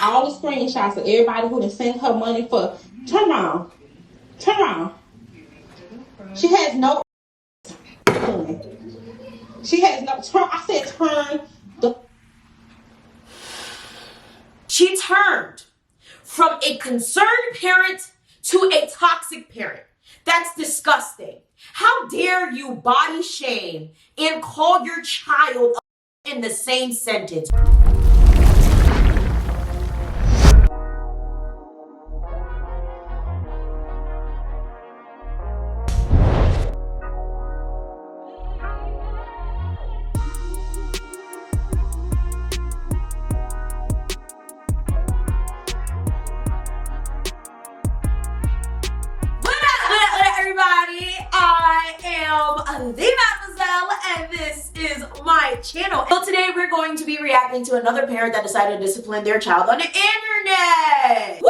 all the screenshots of everybody who done sent her money for. Turn around. Turn around. She has no. She has no. I said turn the. She turned from a concerned parent to a toxic parent. That's disgusting. How dare you body shame and call your child in the same sentence? I am the Mademoiselle, and this is my channel. So today we're going to be reacting to another parent that decided to discipline their child on the internet. Woo!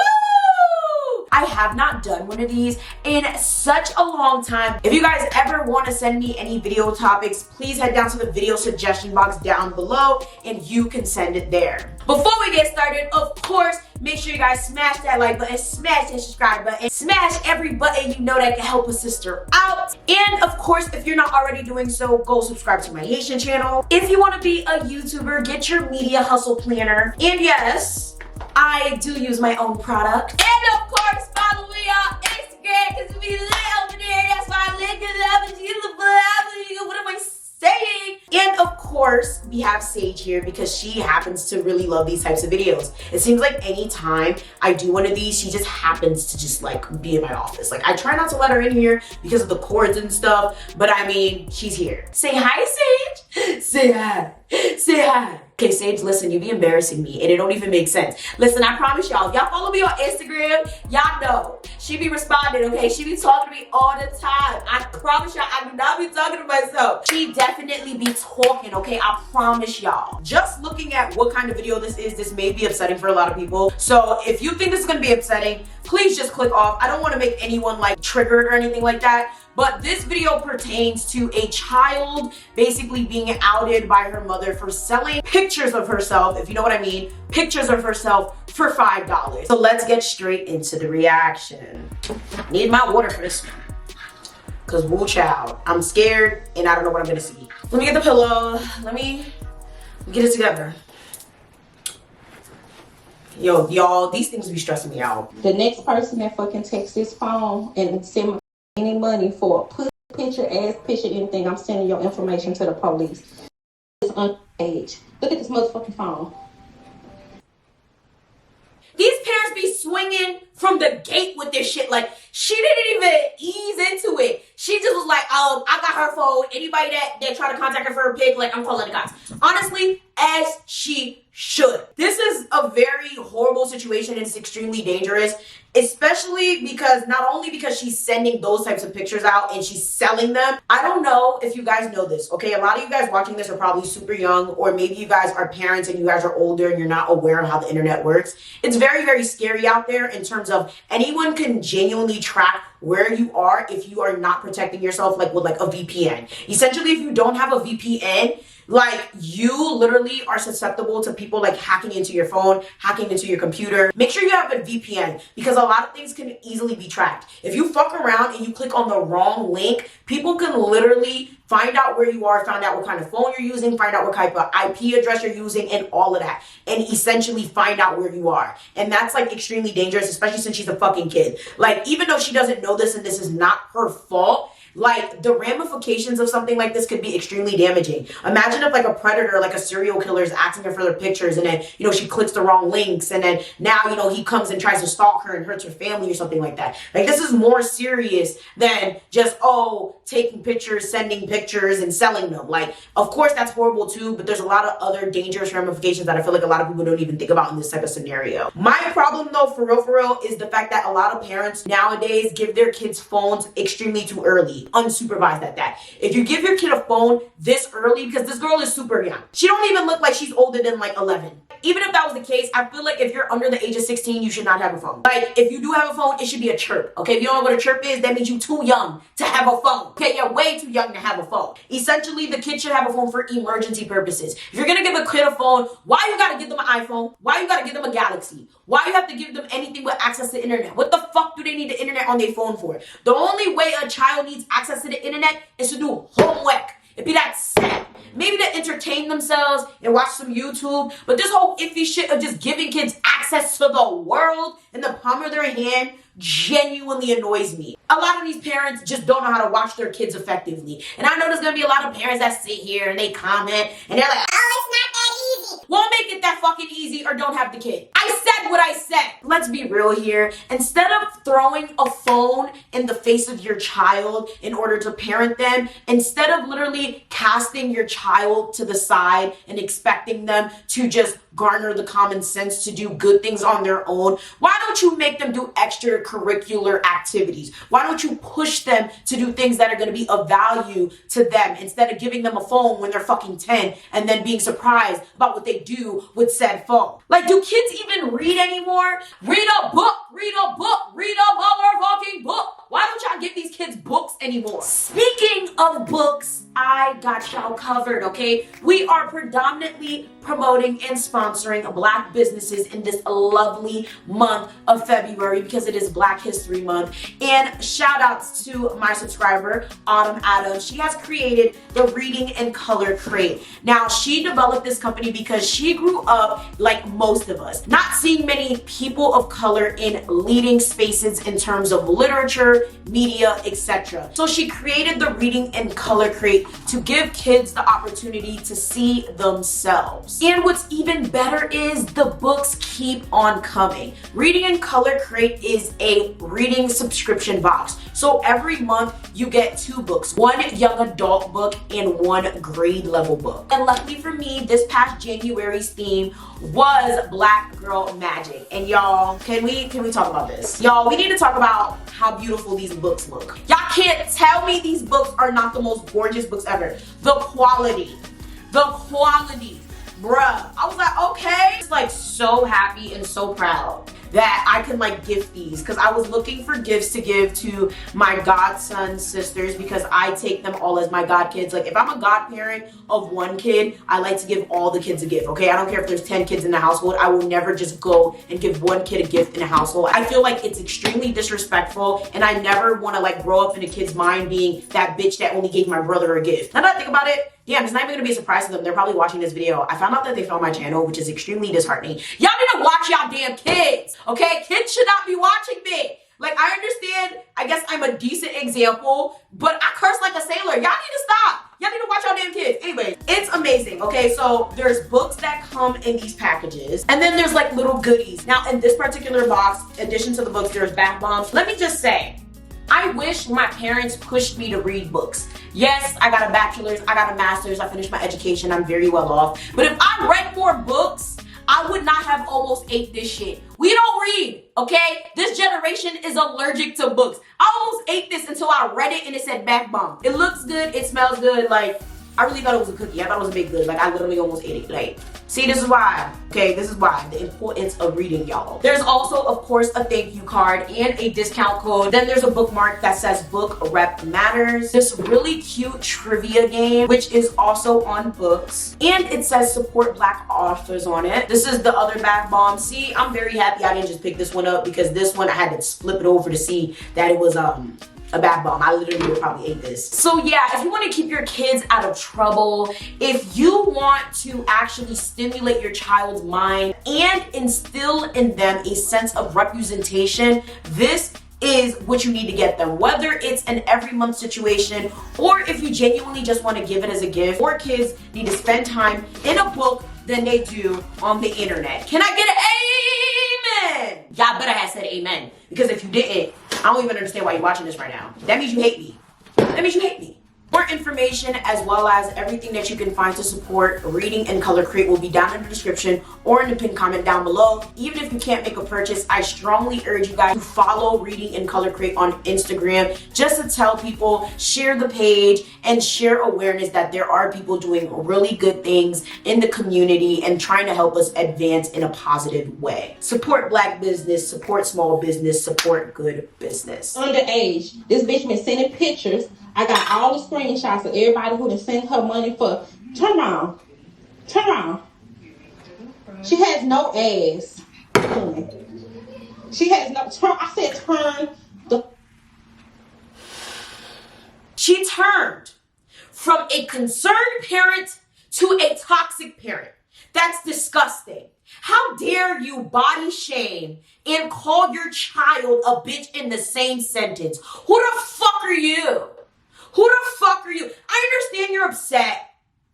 I have not done one of these in such a long time. If you guys ever want to send me any video topics, please head down to the video suggestion box down below and you can send it there. Before we get started, of course, make sure you guys smash that like button, smash that subscribe button, smash every button you know that can help a sister out. And of course, if you're not already doing so, go subscribe to my Haitian channel. If you want to be a YouTuber, get your media hustle planner. And yes, I do use my own product. And of course, follow me on Instagram because we lit over there. That's why I linked it up. What am I saying? And of course, we have Sage here because she happens to really love these types of videos. It seems like anytime I do one of these, she just happens to just like be in my office. Like I try not to let her in here because of the cords and stuff, but I mean, she's here. Say hi, Sage. Say hi. Say hi. Okay, Sage, listen, you be embarrassing me and it don't even make sense. Listen, I promise y'all, y'all follow me on Instagram, y'all know. She be responding, okay? She be talking to me all the time. I promise y'all, I do not be talking to myself. She definitely be talking, okay? I promise y'all. Just looking at what kind of video this may be upsetting for a lot of people. So if you think this is gonna be upsetting, please just click off. I don't wanna make anyone like triggered or anything like that. But this video pertains to a child basically being outed by her mother for selling pictures of herself, if you know what I mean, pictures of herself for $5. So let's get straight into the reaction. Need my water for this one. Cause woo child, I'm scared and I don't know what I'm gonna see. Let me get the pillow. Let me get it together. Yo, y'all, these things be stressing me out. The next person that fucking texts this phone and send me any money for a picture, anything, I'm sending your information to the police. It's underage. Look at this motherfucking phone. These parents be swinging from the gate with this shit. Like, she didn't even ease into it. She just was like, I got her phone. Anybody that tried to contact her for a pic, like, I'm calling the cops. Honestly, as she should. This is a very horrible situation and it's extremely dangerous, especially because not only because she's sending those types of pictures out and she's selling them. I don't know if you guys know this, okay? A lot of you guys watching this are probably super young, or maybe you guys are parents and you guys are older and you're not aware of how the internet works. It's very, very scary out there in terms of anyone can genuinely track where you are if you are not protecting yourself like with like a VPN. Essentially, if you don't have a VPN, like you literally are susceptible to people like hacking into your phone, hacking into your computer. Make sure you have a VPN because a lot of things can easily be tracked. If you fuck around and you click on the wrong link, people can literally find out where you are, find out what kind of phone you're using, find out what type of IP address you're using and all of that. And essentially find out where you are. And that's like extremely dangerous, especially since she's a fucking kid. Like even though she doesn't know this and this is not her fault, like the ramifications of something like this could be extremely damaging. Imagine if like a predator, like a serial killer is asking her for their pictures and then, you know, she clicks the wrong links and then now, you know, he comes and tries to stalk her and hurts her family or something like that. Like this is more serious than just, taking pictures, sending pictures and selling them. Like, of course that's horrible too, but there's a lot of other dangerous ramifications that I feel like a lot of people don't even think about in this type of scenario. My problem though, for real, is the fact that a lot of parents nowadays give their kids phones extremely too early. Unsupervised at that. If you give your kid a phone this early, because this girl is super young, she don't even look like she's older than like 11. Even if that was the case, I feel like if you're under the age of 16, you should not have a phone. Like if you do have a phone, it should be a chirp. Okay, if you don't know what a chirp is, that means you're too young to have a phone. Okay, you're way too young to have a phone. Essentially, the kid should have a phone for emergency purposes. If you're gonna give a kid a phone, why you gotta give them an iPhone? Why you gotta give them a Galaxy? Why you have to give them anything but access to the internet? What the fuck do they need the internet on their phone for? The only way a child needs access to the internet is to do homework. It'd be that sad. Maybe to entertain themselves and watch some YouTube. But this whole iffy shit of just giving kids access to the world in the palm of their hand genuinely annoys me. A lot of these parents just don't know how to watch their kids effectively. And I know there's gonna be a lot of parents that sit here and they comment and they're like, oh, it's not that easy. Well, make it that fucking easy or don't have the kid. I said what I said. Let's be real here. Instead of throwing a phone in the face of your child in order to parent them, instead of literally casting your child to the side and expecting them to just garner the common sense to do good things on their own, why don't you make them do extracurricular activities? Why don't you push them to do things that are going to be of value to them instead of giving them a phone when they're fucking 10 and then being surprised about what they do with said phone? Like, do kids even read anymore? Read a book, read a book, read a motherfucking book. Why don't y'all give these kids books anymore? Speaking of books, I got y'all covered, okay? We are predominantly promoting and sponsoring Black businesses in this lovely month of February because it is Black History Month. And shout outs to my subscriber, Autumn Adams. She has created the Reading in Color Crate. Now, she developed this company because she grew up like most of us, not seeing many people of color in leading spaces in terms of literature, media, etc. So she created the Reading in Color Crate to give kids the opportunity to see themselves. And what's even better is the books keep on coming. Reading in Color Crate is a reading subscription box. So every month you get 2 books, one young adult book and one grade level book. And luckily for me, this past January's theme was Black Girl Magic. And y'all, can we talk about this? Y'all, we need to talk about how beautiful these books look. Y'all can't tell me these books are not the most gorgeous books ever. The quality, bruh. I was like, okay. It's like so happy and so proud that I can like gift these because I was looking for gifts to give to my godson sisters because I take them all as my god kids. Like if I'm a godparent of one kid, I like to give all the kids a gift, okay? I don't care if there's 10 kids in the household. I will never just go and give one kid a gift in a household. I feel like it's extremely disrespectful and I never want to like grow up in a kid's mind being that bitch that only gave my brother a gift. Now that I think about it, damn, it's not even gonna be a surprise to them. They're probably watching this video. I found out that they found my channel, which is extremely disheartening. Y'all need to watch y'all damn kids, okay? Kids should not be watching me. Like, I understand, I guess I'm a decent example, but I curse like a sailor. Y'all need to stop. Y'all need to watch y'all damn kids. Anyway, it's amazing, okay? So there's books that come in these packages, and then there's like little goodies. Now, in this particular box, in addition to the books, there's bath bombs. Let me just say, I wish my parents pushed me to read books. Yes, I got a bachelor's, I got a master's, I finished my education, I'm very well off. But if I read more books, I would not have almost ate this shit. We don't read, okay? This generation is allergic to books. I almost ate this until I read it and it said bath bomb. It looks good, it smells good, like, I really thought it was a cookie. I thought it was a baked good. Like, I literally almost ate it. Like, see, this is why. Okay, this is why. The importance of reading, y'all. There's also, of course, a thank you card and a discount code. Then there's a bookmark that says Book Rep Matters. This really cute trivia game, which is also on books. And it says support Black authors on it. This is the other bath bomb. See, I'm very happy I didn't just pick this one up because this one I had to flip it over to see that it was a bath bomb. I literally would probably ate this. So yeah, if you want to keep your kids out of trouble, if you want to actually stimulate your child's mind and instill in them a sense of representation, this is what you need to get them. Whether it's an every month situation or if you genuinely just want to give it as a gift, more kids need to spend time in a book than they do on the internet. Can I get an amen? Y'all better have said amen, because if you didn't, I don't even understand why you're watching this right now. That means you hate me. That means you hate me. More information as well as everything that you can find to support Reading in Color Crate will be down in the description or in the pinned comment down below. Even if you can't make a purchase, I strongly urge you guys to follow Reading in Color Crate on Instagram just to tell people, share the page, and share awareness that there are people doing really good things in the community and trying to help us advance in a positive way. Support Black business, support small business, support good business. Underage. This bitch been sending pictures. I got all the screenshots of everybody who done sent her money for. Turn around. Turn around. She has no ass. She has no turn. I said turn the. She turned from a concerned parent to a toxic parent. That's disgusting. How dare you body shame and call your child a bitch in the same sentence? Who the fuck are you? Who the fuck are you? I understand you're upset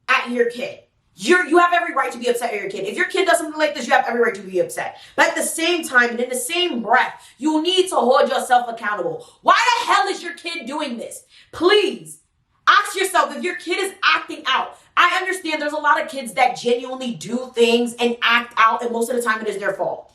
at your kid. You have every right to be upset at your kid. If your kid does something like this, you have every right to be upset. But at the same time, and in the same breath, you need to hold yourself accountable. Why the hell is your kid doing this? Please, ask yourself if your kid is acting out. I understand there's a lot of kids that genuinely do things and act out, and most of the time it is their fault.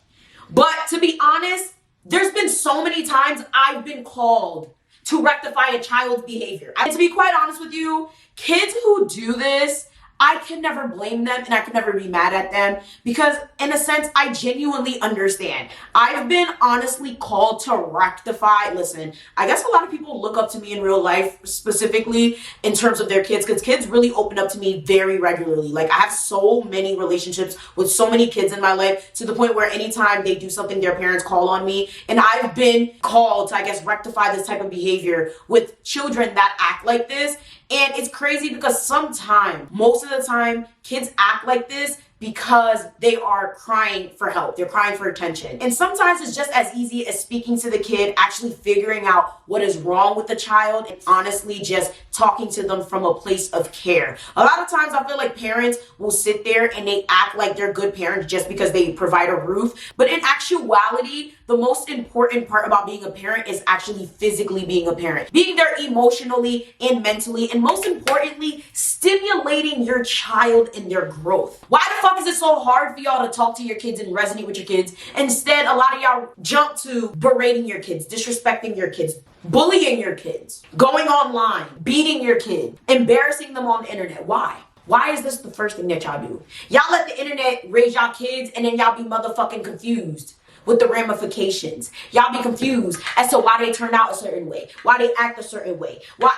But to be honest, there's been so many times I've been called to rectify a child's behavior. And to be quite honest with you, kids who do this, I can never blame them and I can never be mad at them because in a sense, I genuinely understand. I've been honestly called to rectify. Listen, I guess a lot of people look up to me in real life, specifically in terms of their kids, because kids really open up to me very regularly. Like I have so many relationships with so many kids in my life to the point where anytime they do something, their parents call on me. And I've been called to, I guess, rectify this type of behavior with children that act like this. And it's crazy because sometimes, most of the time, kids act like this because they are crying for help. They're crying for attention. And sometimes it's just as easy as speaking to the kid, actually figuring out what is wrong with the child, and honestly just talking to them from a place of care. A lot of times I feel like parents will sit there and they act like they're good parents just because they provide a roof. But in actuality, the most important part about being a parent is actually physically being a parent. Being there emotionally and mentally, and most importantly, stimulating your child in their growth. Why the fuck is it so hard for y'all to talk to your kids and resonate with your kids? Instead, a lot of y'all jump to berating your kids, disrespecting your kids, bullying your kids, going online, beating your kid, embarrassing them on the internet. Why? Why is this the first thing that y'all do? Y'all let the internet raise y'all kids and then y'all be motherfucking confused with the ramifications. Y'all be confused as to why they turn out a certain way, why they act a certain way, why.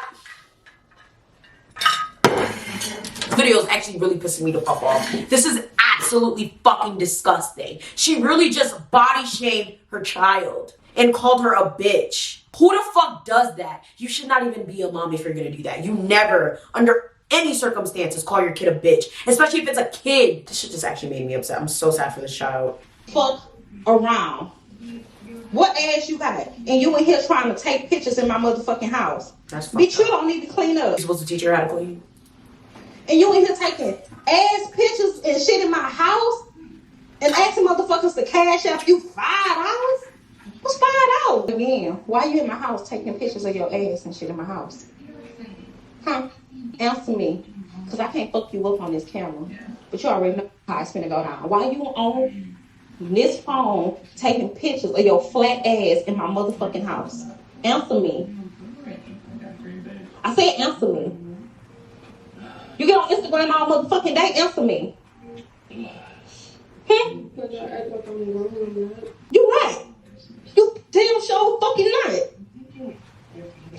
This video is actually really pissing me the fuck off. This is absolutely fucking disgusting. She really just body shamed her child and called her a bitch. Who the fuck does that? You should not even be a mom if you're gonna do that. You never, under any circumstances, call your kid a bitch, especially if it's a kid. This shit just actually made me upset. I'm so sad for this child. Fuck around. What ass you got? And you in here trying to take pictures in my motherfucking house. That's fucked Bitch, you don't need to clean up. You're supposed to teach her how to clean. And you in here taking ass pictures and shit in my house and asking motherfuckers to cash out you $5? What's $5? Again, why you in my house taking pictures of your ass and shit in my house? Huh? Answer me. Because I can't fuck you up on this camera. But you already know how it's finna go down. Why you on this phone taking pictures of your flat ass in my motherfucking house? Answer me. I said answer me. You get on Instagram all motherfucking day, answer me. You right. You damn sure fucking not.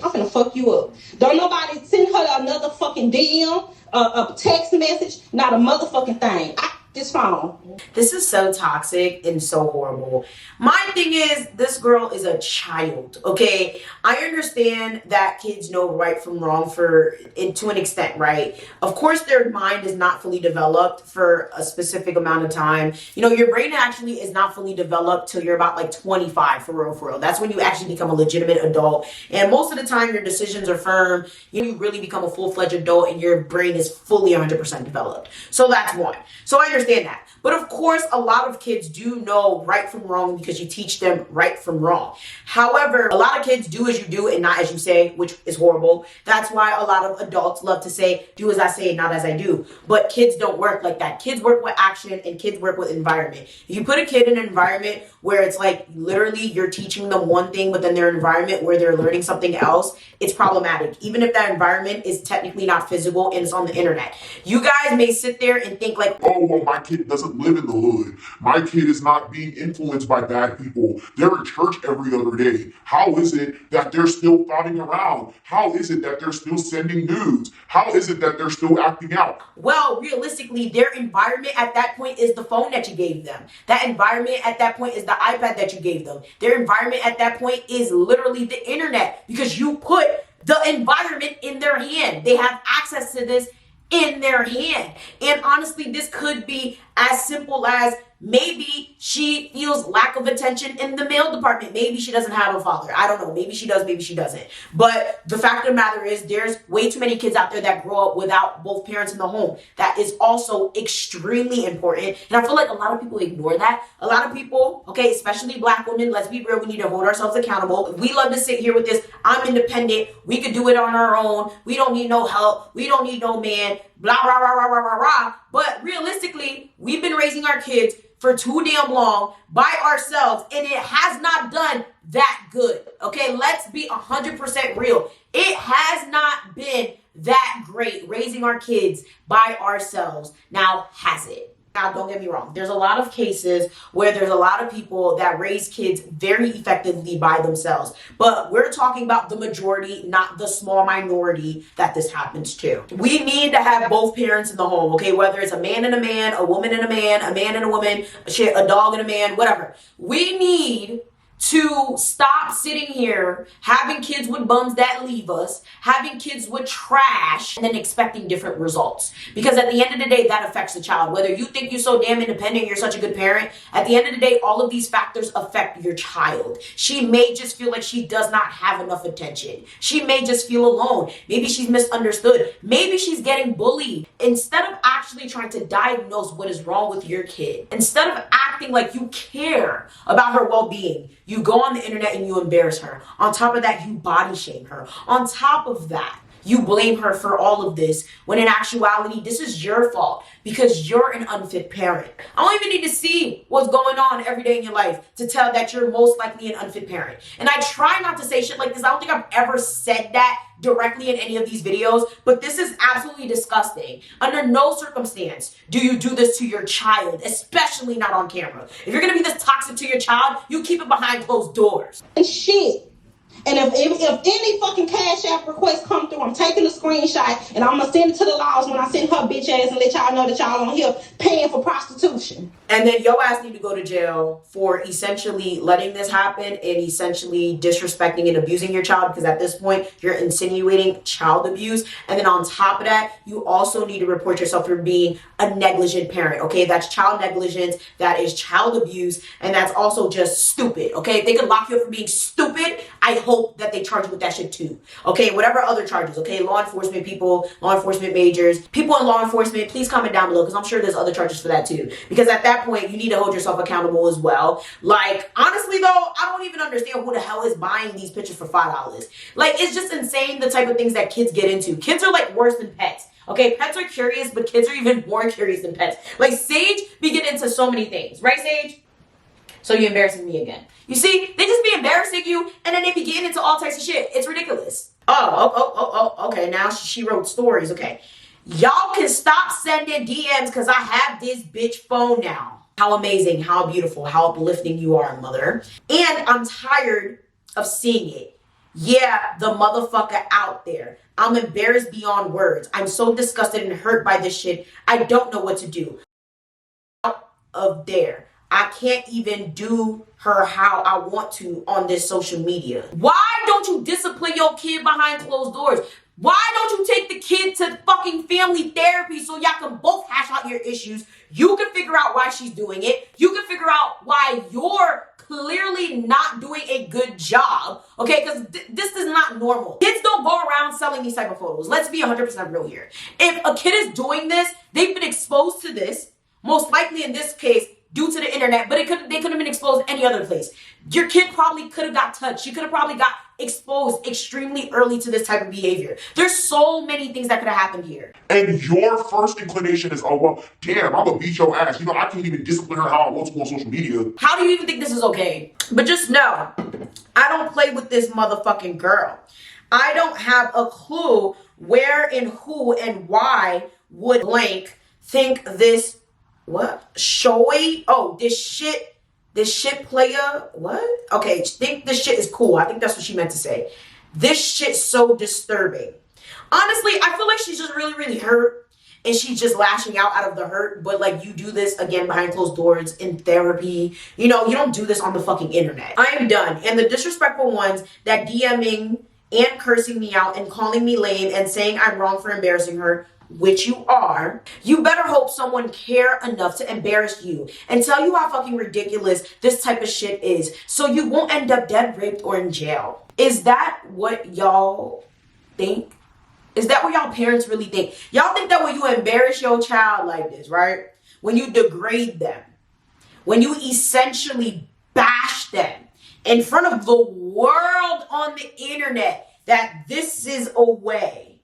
I'm finna fuck you up. Don't nobody send her another fucking DM, a text message, not a motherfucking thing. This phone. This is so toxic and so horrible. My thing is, this girl is a child, okay? I understand that kids know right from wrong to an extent, right? Of course, their mind is not fully developed for a specific amount of time. You know, your brain actually is not fully developed till you're about like 25, for real. That's when you actually become a legitimate adult. And most of the time, your decisions are firm. You really become a full-fledged adult and your brain is fully 100% developed. So that's one. So I understand that. But of course, a lot of kids do know right from wrong because you teach them right from wrong. However, a lot of kids do as you do and not as you say, which is horrible. That's why a lot of adults love to say, do as I say, not as I do. But kids don't work like that. Kids work with action and kids work with environment. If you put a kid in an environment where it's like literally you're teaching them one thing, but then their environment where they're learning something else, it's problematic. Even if that environment is technically not physical and it's on the internet. You guys may sit there and think like, oh, well, my kid doesn't live in the hood. My kid is not being influenced by bad people. They're in church every other day. How is it that they're still thotting around? How is it that they're still sending nudes? How is it that they're still acting out? Well, realistically, their environment at that point is the phone that you gave them. That environment at that point is the iPad that you gave them. Their environment at that point is literally the internet, because you put the environment in their hand. They have access to this in their hand. And honestly, this could be as simple as maybe she feels lack of attention in the male department. Maybe she doesn't have a father. I don't know. Maybe she does, maybe she doesn't. But the fact of the matter is there's way too many kids out there that grow up without both parents in the home. That is also extremely important. And I feel like a lot of people ignore that. A lot of people, okay, especially Black women, let's be real, we need to hold ourselves accountable. We love to sit here with this, I'm independent, we could do it on our own, we don't need no help, we don't need no man, blah, rah, rah, rah, rah, rah, rah. But realistically, we've been raising our kids for too damn long by ourselves, and it has not done that good. Okay, let's be 100% real. It has not been that great raising our kids by ourselves. Now, has it? Now, don't get me wrong. There's a lot of cases where there's a lot of people that raise kids very effectively by themselves. But we're talking about the majority, not the small minority that this happens to. We need to have both parents in the home, okay? Whether it's a man and a man, a woman and a man and a woman, shit, a dog and a man, whatever. We need to stop sitting here having kids with bums that leave us, having kids with trash, and then expecting different results. Because at the end of the day, that affects the child. Whether you think you're so damn independent, you're such a good parent, at the end of the day, all of these factors affect your child. She may just feel like she does not have enough attention. She may just feel alone. Maybe she's misunderstood. Maybe she's getting bullied. Instead of actually trying to diagnose what is wrong with your kid, instead of acting like you care about her well-being, you go on the internet and you embarrass her. On top of that, you body shame her. On top of that, you blame her for all of this, when in actuality, this is your fault because you're an unfit parent. I don't even need to see what's going on every day in your life to tell that you're most likely an unfit parent. And I try not to say shit like this. I don't think I've ever said that directly in any of these videos, but this is absolutely disgusting. Under no circumstance do you do this to your child, especially not on camera. If you're gonna be this toxic to your child, you keep it behind closed doors. And shit. And if any fucking Cash App request come through, I'm taking a screenshot and I'm gonna send it to the laws when I send her bitch ass and let y'all know that y'all on here paying for prostitution. And then your ass need to go to jail for essentially letting this happen and essentially disrespecting and abusing your child, because at this point you're insinuating child abuse. And then on top of that, you also need to report yourself for being a negligent parent. Okay, that's child negligence, that is child abuse, and that's also just stupid. Okay, if they could lock you up for being stupid, I hope that they charge you with that shit too. Okay, whatever other charges. Okay, law enforcement people, law enforcement majors, people in law enforcement, please comment down below, because I'm sure there's other charges for that too. Because at that point, you need to hold yourself accountable as well. Like, honestly though, I don't even understand who the hell is buying these pictures for $5. Like, it's just insane the type of things that kids get into. Kids are like worse than pets. Okay, pets are curious, but kids are even more curious than pets. Like, Sage, we get into so many things. Right, Sage? So you're embarrassing me again. You see, they just be embarrassing you, and then they be getting into all types of shit. It's ridiculous. Okay, now she wrote stories. Okay. Y'all can stop sending DMs because I have this bitch phone now. How amazing, how beautiful, how uplifting you are, mother. And I'm tired of seeing it. Yeah, the motherfucker out there. I'm embarrassed beyond words. I'm so disgusted and hurt by this shit. I don't know what to do. Out of there. I can't even do her how I want to on this social media. Why don't you discipline your kid behind closed doors? Why don't you take the kid to fucking family therapy so y'all can both hash out your issues? You can figure out why she's doing it. You can figure out why you're clearly not doing a good job, okay? Because this is not normal. Kids don't go around selling these type of photos. Let's be 100% real here. If a kid is doing this, they've been exposed to this, most likely in this case, due to the internet, but they could have been exposed any other place. Your kid probably could have got touched. She could have probably got exposed extremely early to this type of behavior. There's so many things that could have happened here. And your first inclination is, oh, well, damn, I'm gonna beat your ass. You know, I can't even discipline her how I want to on social media. How do you even think this is okay? But just know, I don't play with this motherfucking girl. I don't have a clue where and who and why would blank think this, what? Shortyy? Oh, this shit player, what? Okay, think this shit is cool. I think that's what she meant to say. This shit's so disturbing. Honestly, I feel like she's just really, really hurt. And she's just lashing out of the hurt. But like, you do this again behind closed doors in therapy. You know, you don't do this on the fucking internet. I am done. And the disrespectful ones that DMing and cursing me out and calling me lame and saying I'm wrong for embarrassing her, which you are, you better hope someone care enough to embarrass you and tell you how fucking ridiculous this type of shit is so you won't end up dead, raped, or in jail. Is that what y'all think? Is that what y'all parents really think? Y'all think that when you embarrass your child like this, right? When you degrade them, when you essentially bash them in front of the world on the internet, that this is a way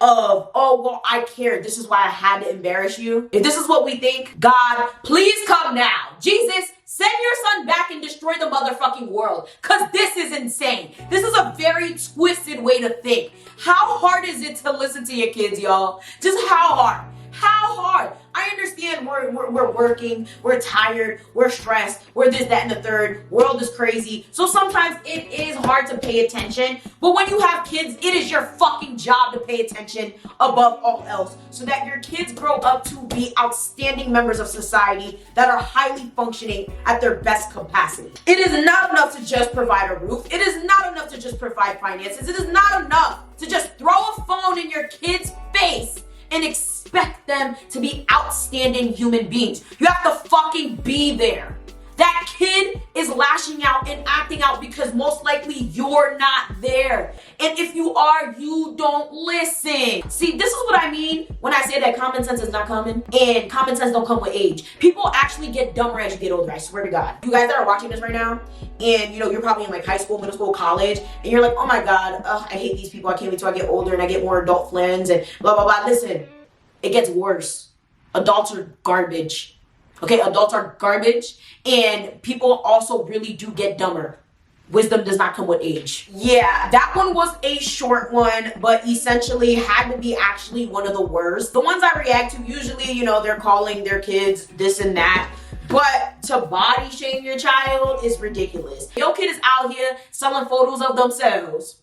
of, oh, well, I cared. This is why I had to embarrass you. If this is what we think, God, please come now. Jesus, send your son back and destroy the motherfucking world. Because this is insane. This is a very twisted way to think. How hard is it to listen to your kids, y'all? Just how hard? How hard? I understand we're working, we're tired, we're stressed, we're this, that, and the third. World is crazy. So sometimes it is hard to pay attention. But when you have kids, it is your fucking job to pay attention above all else so that your kids grow up to be outstanding members of society that are highly functioning at their best capacity. It is not enough to just provide a roof. It is not enough to just provide finances. It is not enough to just throw a phone in your kid's face and expect them to be outstanding human beings. You have to fucking be there. That kid is lashing out and acting out because most likely you're not there. And if you are, you don't listen. See, this is what I mean when I say that common sense is not common and common sense don't come with age. People actually get dumber as you get older, I swear to God. You guys that are watching this right now, and you know, you're probably in like high school, middle school, college, and you're like, oh my God, I hate these people. I can't wait till I get older and I get more adult friends and blah, blah, blah. Listen, it gets worse. Adults are garbage. Okay, adults are garbage, and people also really do get dumber. Wisdom does not come with age. Yeah, that one was a short one, but essentially had to be actually one of the worst. The ones I react to, usually, you know, they're calling their kids this and that. But to body shame your child is ridiculous. Your kid is out here selling photos of themselves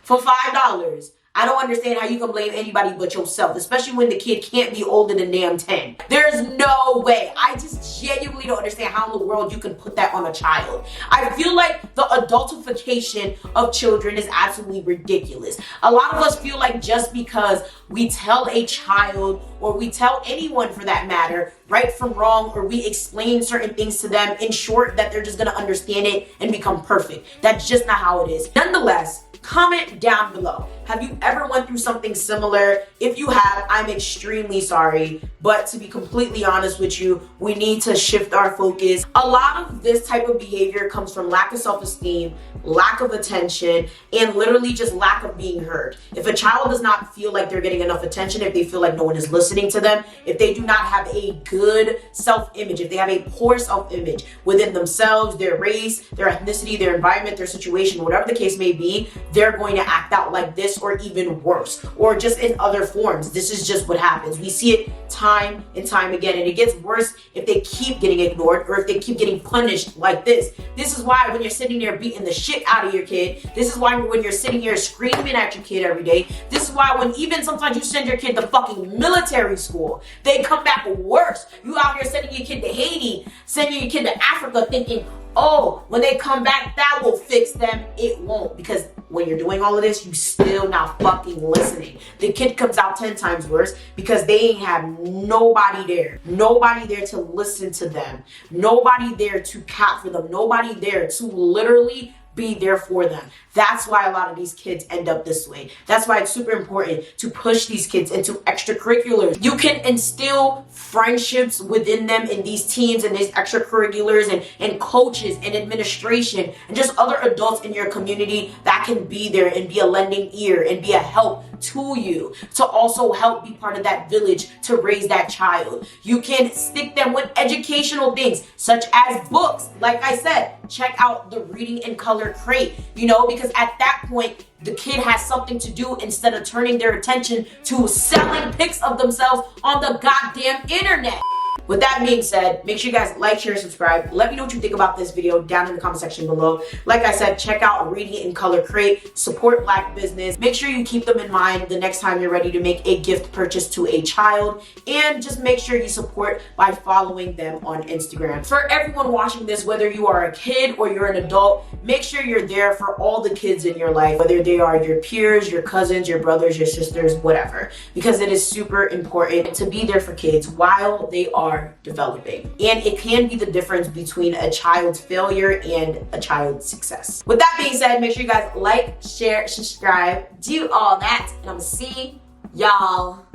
for $5. I don't understand how you can blame anybody but yourself, especially when the kid can't be older than damn 10. There's no way. I just genuinely don't understand how in the world you can put that on a child. I feel like the adultification of children is absolutely ridiculous. A lot of us feel like just because we tell a child, or we tell anyone for that matter, right from wrong, or we explain certain things to them in short, that they're just gonna understand it and become perfect. That's just not how it is. Nonetheless, comment down below. Have you ever went through something similar? If you have, I'm extremely sorry. But to be completely honest with you, we need to shift our focus. A lot of this type of behavior comes from lack of self-esteem, lack of attention, and literally just lack of being heard. If a child does not feel like they're getting enough attention, if they feel like no one is listening to them, if they do not have a good self-image, if they have a poor self-image within themselves, their race, their ethnicity, their environment, their situation, whatever the case may be, they're going to act out like this or even worse, or just in other forms. This is just what happens. We see it time and time again, and it gets worse if they keep getting ignored or if they keep getting punished like this. This is why when you're sitting there beating the shit out of your kid, this is why when you're sitting here screaming at your kid every day, this is why when even sometimes you send your kid to fucking military school, they come back worse. You out here sending your kid to Haiti, sending your kid to Africa thinking, oh, when they come back, that will fix them. It won't, because when you're doing all of this, you still not fucking listening. The kid comes out 10 times worse because they ain't have nobody there. Nobody there to listen to them. Nobody there to cap for them. Nobody there to literally be there for them. That's why a lot of these kids end up this way. That's why it's super important to push these kids into extracurriculars. You can instill friendships within them in these teams and these extracurriculars and coaches and administration and just other adults in your community that can be there and be a lending ear and be a help to you, to also help be part of that village to raise that child. You can stick them with educational things such as books. Like I said, check out the reading and color crate, you know, because at that point the kid has something to do instead of turning their attention to selling pics of themselves on the goddamn internet. With that being said, make sure you guys like, share, subscribe. Let me know what you think about this video down in the comment section below. Like I said, check out Reading in Color Crate. Support Black business. Make sure you keep them in mind the next time you're ready to make a gift purchase to a child. And just make sure you support by following them on Instagram. For everyone watching this, whether you are a kid or you're an adult, make sure you're there for all the kids in your life, whether they are your peers, your cousins, your brothers, your sisters, whatever. Because it is super important to be there for kids while they are developing, and it can be the difference between a child's failure and a child's success. With that being said, make sure you guys like, share, subscribe, do all that, and I'm gonna see y'all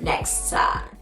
next time.